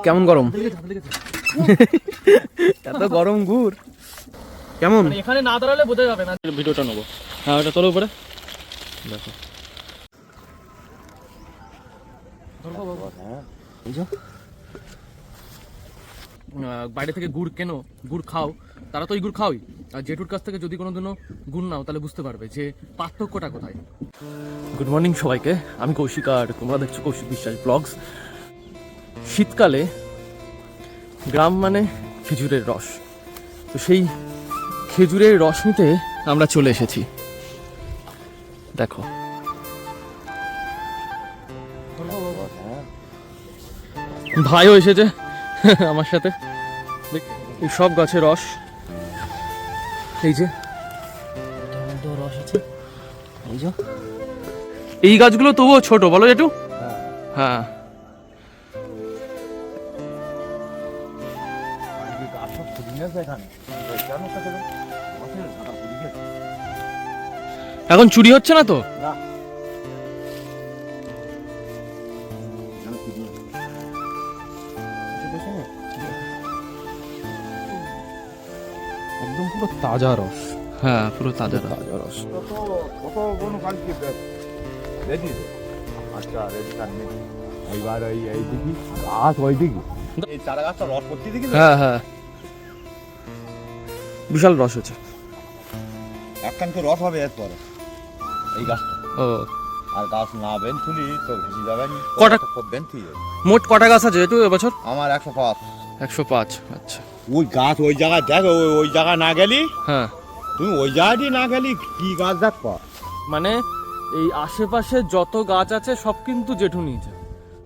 কেমন গরম? এত গরম গুড় কেমন? এখানে না দাঁড়ালে বোঝা যাবে না। ভিডিওটা নেবো। হ্যাঁ, ওটা তোলো উপরে দেখো। বাইরে থেকে গুড় কেনো, গুড় খাও, তারা তো এই গুড় খাওই। আর জেঠুর কাছ থেকে যদি কোনোদিনও গুড় নাও তাহলে বুঝতে পারবে যে পার্থক্যটা কোথায়। গুড মর্নিং সবাইকে, আমি কৌশিক আর তোমরা দেখছো কৌশিক বিশ্বাস ব্লগস। শীতকালে গ্রাম মানে খেজুরের রস, তো সেই খেজুরের রস নিতে আমরা চলে এসেছি। দেখো ভাইও এসেছে আমার সাথে। এই সব গাছের রস, এই যে রস আছে, এই যে এই গাছগুলো তবুও ছোট, বলো একটু। হ্যাঁ, এখন চুরি হচ্ছে না তো? একদম পুরো তাজা রস। হ্যাঁ, পুরো তাজা রস। হ্যাঁ হ্যাঁ, বিশাল রস হচ্ছে। একখান তো রস হবে এরপরে এই গাছটা। ও, আর গাছ না বেন্থুলি তো ভেসে যাবেন। কটা বেন্থুই মোট কটা গাছ আছে একটু এবছর? আমার 105। 105। আচ্ছা, ওই গাছ ওই জায়গায় দেখো, ওই জায়গায় না গেলি, হ্যাঁ তুমি ওই জায়গায় না গেলি কি গাছ দেখবা। মানে এই আশেপাশে যত গাছ আছে সব কিন্তু জেঠু নিয়েছে।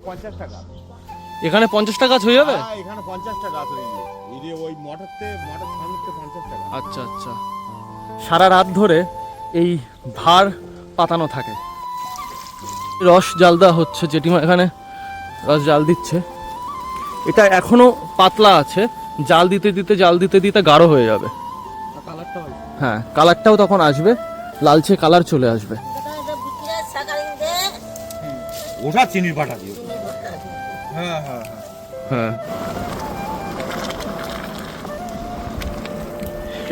50টা গাছ এখানে 50টা গাছ হয়ে যাবে? হ্যাঁ, এখানে 50টা গাছ হয়ে যাবে। এই যে ওই মোটর সামনে 50টা গাছ। আচ্ছা আচ্ছা, সারা রাত ধরে এই ভার পাতানো থাকে। রস জাল দেওয়া হচ্ছে, জেঠিমা এখানে রস জাল দিচ্ছে। এটা এখনো পাতলা আছে, জাল দিতে দিতে গাঢ় হয়ে যাবে। হ্যাঁ, কালারটাও তখন আসবে, লালচে কালার চলে আসবে। ওটা চিনির পাটা দিয়ে। হ্যাঁ হ্যাঁ হ্যাঁ,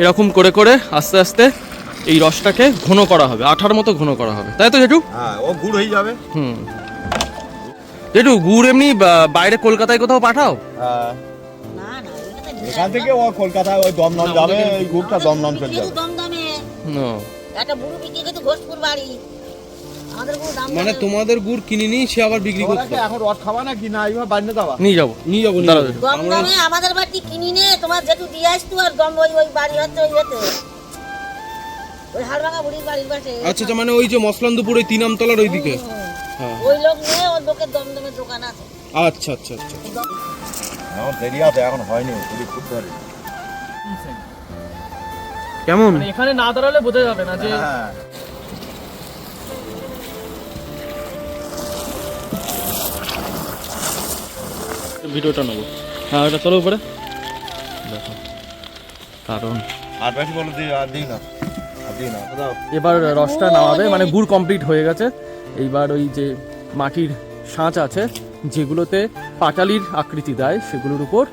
এরকম করে করে আস্তে আস্তে এই রসটাকে ঘন করা হবে, আঠার মতো ঘন করা হবে, তাই তো জেঠু? হ্যাঁ, ও গুড় হয়ে যাবে। জেঠু, গুড় এমনি বাইরে কলকাতায় কোথাও পাঠাও? হ্যাঁ, এখান থেকে ও কলকাতায় ওই দমদম যাবে, এই গুড়টা দমদম চলে যাবে। মানে তোমাদের গুড় কিনে নিয়ে সে আবার বিক্রি করছে। এখন রস খাবা না কি না, এইভাবে বাইরে যাবা? নিয়ে যাবো। দমদমে আমাদের বাড়ি কিনি নে, তোমার যেটু দিয়ে আসতো। আর দম ওই বাড়ি হচ্ছে ওই হতে ওই হাড়ভাঙা বুড়ির বাড়ির পাশে। আচ্ছা আচ্ছা, মানে ওই যে মসলান্দপুর ওই 3 আমতলার ওই দিকে। হ্যাঁ, ওই লোক নিয়ে ওর লোকের দমদমে দোকান আছে। আচ্ছা আচ্ছা আচ্ছা, এখন দেরি আছে, এখন হয়নি, খুব ধরে। কেমন? এখানে না দাঁড়ালে বোঝা যাবে না যে হ্যাঁ, ভিডিওটা নেবো। হ্যাঁ, ওটা তোলো উপরে দেখো। কারণ আর বেশি বলো দিই, আর দিই না, আর দিই না। এবার রসটা নামাবে, মানে গুড় কমপ্লিট হয়ে গেছে। এইবার ওই যে মাটির সাঁচ আছে যেগুলোতে পাটালির আকৃতি দেয়, সেগুলোর উপর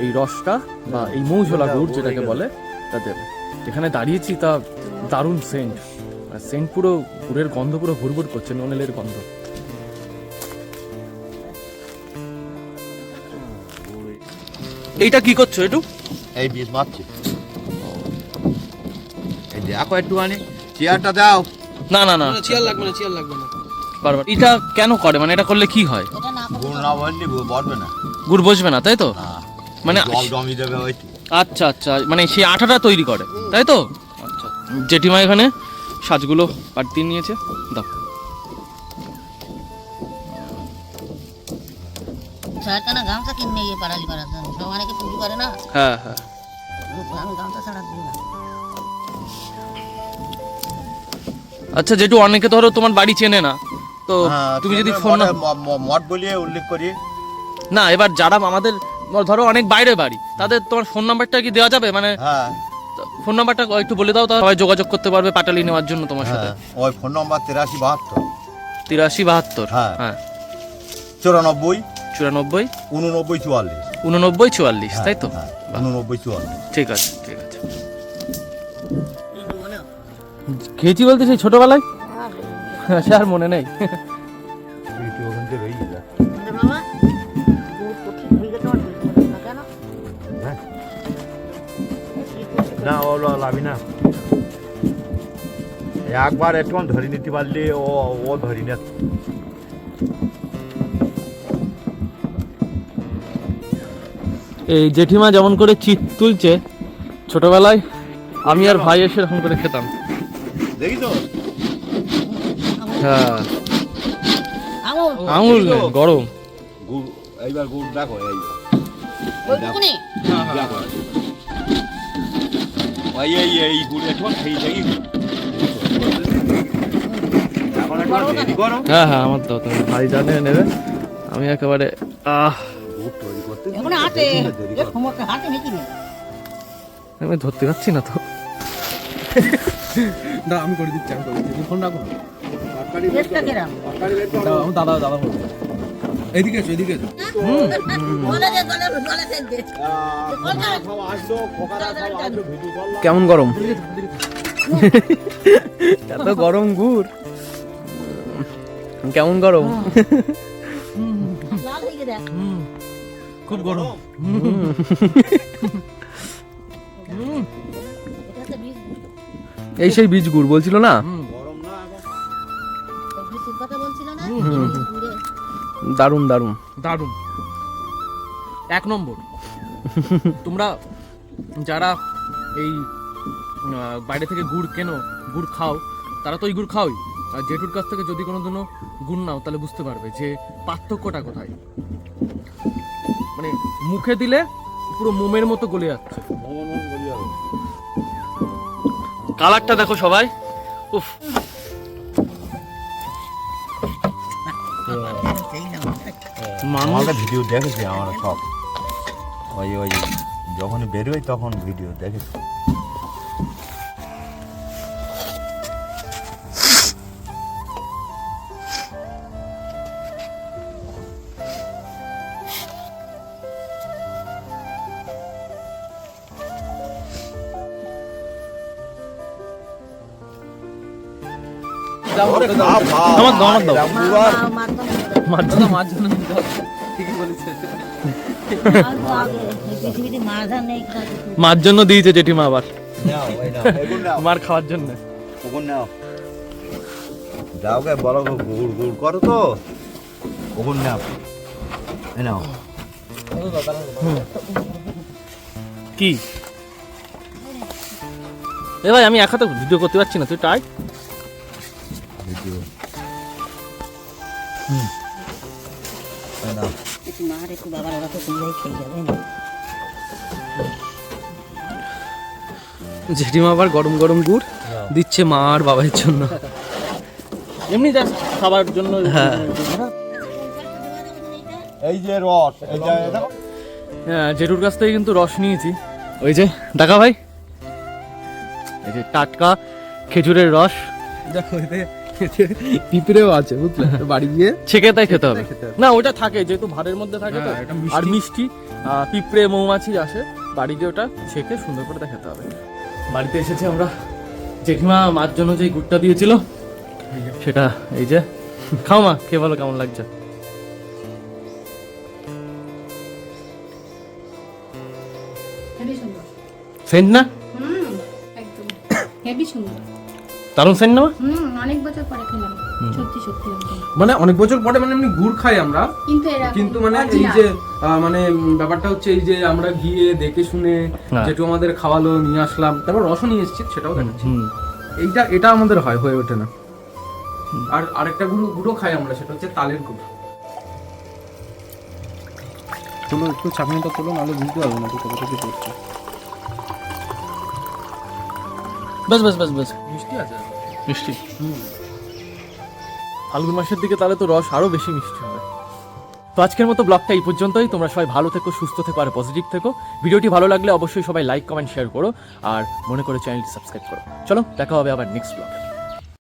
এই রসটা বা এই মৌঝোলা গুড় যেটাকে বলে তা দেবে। এখানে দাঁড়িয়েছি, তা দারুণ সেন্ট, সেন্ট পুরো গুড়ের গন্ধ পুরো ভুরভুর করছে, ননেলের গন্ধ। এইটা কি করছো একটু? এই বীজ মারছি। এই দেখো একটুখানি চেয়ারটা দাও। না না না, চেয়ার লাগবে না, চেয়ার লাগবে না। বারবার এটা কেন করে, মানে এটা করলে কি হয়? গুড় না বললি বসবে না, গুড় বসবে না, তাই তো? মানে জল জমি দেবে ওই। আচ্ছা আচ্ছা, মানে সেই আঠাটা তৈরি করে, তাই তো? আচ্ছা, জেঠিমা এখানে সাজগুলো পাঠিয়ে নিয়েছে, দাও। ছয়খানা গামছা কিনে গিয়ে পাড়ালি করার জন্য, সব অনেকে পুজো করে না। হ্যাঁ হ্যাঁ, আমি গামছা ছাড়া দিই না। আচ্ছা জেঠু, অনেকে ধরো তোমার বাড়ি চেনে না, তো তুমি যদি ফোন মঠ বলিয়ে উল্লেখ করি না, এবার যারা আমাদের ধরো অনেক বাইরে বাড়ি, তাদের তোমার ফোন নাম্বারটা কি দেওয়া যাবে? মানে হ্যাঁ, ফোন নাম্বারটা একটু বলে দাও, তাহলে সবাই যোগাযোগ করতে পারবে পাটালি নেওয়ার জন্য তোমার সাথে। ওই ফোন নম্বর 8372 83 72 হ্যাঁ। হ্যাঁ 94 94 89 44 89 44 তাই তো হ্যাঁ, বাহ, 89 44 ঠিক আছে ঠিক আছে। খেয়েছি বলতে সেই ছোটবেলায় সে আর মনে নেই। একটু ওখান থেকে রয়ে যা মামা দুধ তো ঠিক হয়ে গেছে আমার দুধ না কেন না ওলো লাভি না একবার একটু ধরে নিতে পারলে ও ধরি না এই জেঠিমা যেমন করে চিত তুলছে ছোটবেলায় আমি আর ভাই এসে এরকম করে খেতাম। দেখি তো হ্যাঁ আঙুল আঙুল নেই, গরম। গুড় এইবার গুড় দেখো এই ওইটুকুনি দেখো এই গুড় একটু খেয়ে থাকি এখন একটু দেরি করো হ্যাঁ হ্যাঁ আমার তো তুমি ভাই জানে নেবে, আমি একেবারে গুড় তৈরি করতে এখন হাতে দেরি এ করো সমস্যা হাতে নাকি নেই আমি ধরতে পারছি না তো। না আমি করে দিচ্ছি, আমি করে দিচ্ছি, তুমি ফোন রাখো না। চেষ্টা কেরাম দাও, আমার দাদা বলবে। এদিকে এসো, এদিকে এসো। বলে দে বলে দে সব আসলো খোকারা সব আসলো ভিডিও কল কেমন গরম, এত গরম গুড়, কেমন গরম। লাল হয়ে দেখ খুব গরম। এটা তো বীজ এই সেই বীজ গুড় বলছিল না, গরম না এখন বীজের কথা বলছিল না ঘুরে দারুণ দারুণ। দারুণ এক নম্বর। তোমরা যারা এই বাইরে থেকে গুড় কেনো, গুড় খাও, তারা তো ওই গুড় খাওই, আর জেঠুর কাছ থেকে যদি কোনোদিনও গুড় নাও তাহলে বুঝতে পারবে যে পার্থক্যটা কোথায়। মানে মুখে দিলে পুরো মোমের মতো গলে যাচ্ছে। কালারটা দেখো সবাই, উফ। মানুষ আমাদের ভিডিও দেখেছি আমরা সব ওই যখন বেরোয় তখন ভিডিও দেখেছি আমার দাও, আমার দাও। দাদা মাছ জন্য ঠিকই বলেছে। পৃথিবীতে মাছ আর নেই মার জন্য দিয়েছে জেঠিমা আবার, নাও ওই নাও এগুন নাও মার খাওয়ার জন্য। ওগুন নাও যাও গে বলো গুড় গুড় করো তো ওগুন নাও এই নাও কি এ ভাই, আমি এক হাতে ভিডিও করতে পারছি না, তুই টাই। ভিডিও এই নাও একটু মার একটু বাবার ওরা তো তোমরাই খেয়ে যাবে না জেঠিমা আবার গরম গরম গুড় দিচ্ছে মা আর বাবার জন্য, এমনি জাস্ট খাবার জন্য। হ্যাঁ এই যে রস এই যে দেখো হ্যাঁ, জেঠুর কাছ থেকে কিন্তু রস নিয়েছি, ওই যে দেখা ভাই, এই যে টাটকা খেজুরের রস, দেখো এতে পিঁপড়েও আছে, বুঝলে? বাড়ি গিয়ে ছেঁকে তাই খেতে হবে। খেতে হবে। না ওটা থাকে, যেহেতু ভাড়ের মধ্যে থাকে তো, হ্যাঁ, এটা মিষ্টি। আর মিষ্টি পিঁপড়ে মৌমাছি আসে, বাড়িতে ওটা ছেঁকে সুন্দর করে তা খেতে হবে। বাড়িতে এসেছি আমরা, জেঠিমা মার জন্য যে গুড়টা দিয়েছিল সেটা এই যে খাও মা, খেয়ে বলো কেমন লাগছে। হেবি সুন্দর। সেন্ট না, একদম হেবি সুন্দর। দারুণ সেন্ট না মা? অনেক বছর পরে খেলাম, সত্যি সত্যি একদম। মানে অনেক বছর পরে মানে এমনি গুড় খাই আমরা, কিন্তু এরকম কিন্তু মানে এই original। যে মানে ব্যাপারটা হচ্ছে এই যে আমরা গিয়ে দেখে শুনে হ্যাঁ। যেটু আমাদের খাওয়ালো, নিয়ে আসলাম, তারপর রসও নিয়ে এসেছি, সেটাও দেখাচ্ছি। হুম। এটা আমাদের হয়ে ওঠে না। আর আরেকটা গুড়ও খাই আমরা, সেটা হচ্ছে তালের গুড়। চলো একটু চাকনিটা তোলো, নাহলে বুঝতে পারবো না তো কতটা কি করছে। বাস বাস বাস বাস, মিষ্টি আছে। মিষ্টি। ফাল্গুন মাসের দিকে তাহলে তো রস আরো বেশি মিষ্টি হবে। তো আজকের মতো ব্লগটা এই পর্যন্তই। তোমরা সবাই ভালো থেকো, সুস্থ থেকো আর পজিটিভ থেকো। ভিডিওটি ভালো লাগলে অবশ্যই সবাই লাইক কমেন্ট শেয়ার করো, আর মনে করে চ্যানেলটি সাবস্ক্রাইব করো। চলো দেখা হবে আবার নেক্সট ব্লগে।